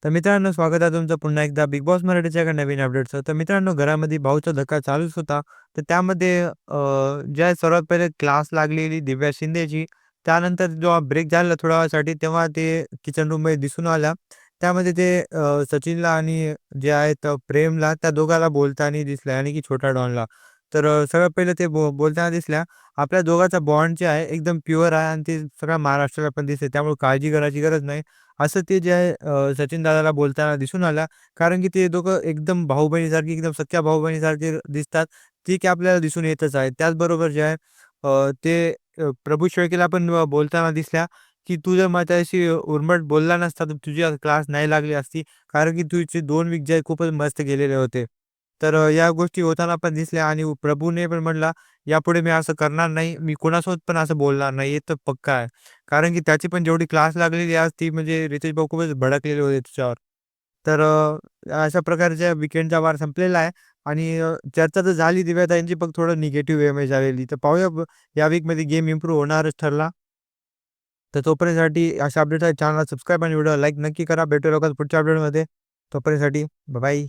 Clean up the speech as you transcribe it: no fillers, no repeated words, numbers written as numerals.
तर मित्रांनो, स्वागत आहे तुमचं पुन्हा एकदा बिग बॉस मराठीच्या एका नवीन अपडेटचं. तर मित्रांनो, घरामध्ये भाऊचा धक्का चालूच होता. तर त्यामध्ये ज्या सर्वात पहिले क्लास लागलेली दिव्या शिंदेची, त्यानंतर जेव्हा ब्रेक झाला थोड्या वेळासाठी, तेव्हा ते किचन रूममध्ये दिसून आल्या. त्यामध्ये ते सचिनला आणि जे आहेत प्रेमला, त्या दोघाला बोलताना दिसल्या आणि की छोटा डॉनला. तर सगळ्यात पहिले ते बोलताना दिसल्या. आपल्या दोघांचा बॉन्ड जे आहे एकदम प्युअर आहे आणि ते सगळ्या महाराष्ट्राला पण दिसते. त्यामुळे काळजी करायची गरज नाही. असं ते जे आहे सचिन दादाला बोलताना दिसून आलं. कारण की ते दोघं एकदम भाऊ-बहिणीसारखी, एकदम सख्या भाऊ-बहिणीसारखे दिसतात. ती की आपल्याला दिसून येतच आहे. त्याचबरोबर जे आहे ते प्रभू शेळकेला पण बोलताना दिसल्या, की "तू जर माझ्याशी उर्मट बोलला नसता, तर तुझी आज क्लास नाही लागली असती. कारण की तुझे 2 वीक जे आहे खूपच मस्त गेलेले होते." तर या गोष्टी होताना पण दिसल्या आणि प्रभूने पण म्हटला, "यापुढे मी असं करणार नाही. मी कोणासोबत पण असं बोलणार नाही." हे तर पक्का आहे. कारण की त्याची पण जेवढी क्लास लागलेली आज ती म्हणजे रितेश भाऊ खूपच भडकलेले होते त्याच्यावर. तर अशा प्रकारच्या वीकेंडचा वार संपलेला आहे आणि चर्चा तर झाली दिव्याताईंची पण थोडं निगेटिव्ह इमेज आलेली. तर पाहूया या वीकमध्ये गेम इम्प्रूव्ह होणारच ठरला. तर तोपर्यंतसाठी अशा अपडेटसाठी चॅनलला सबस्क्राईब आणि व्हिडिओ लाईक नक्की करा. भेटूया लवकरच पुढच्या अपडेटमध्ये. तोपर्यंतसाठी बाय.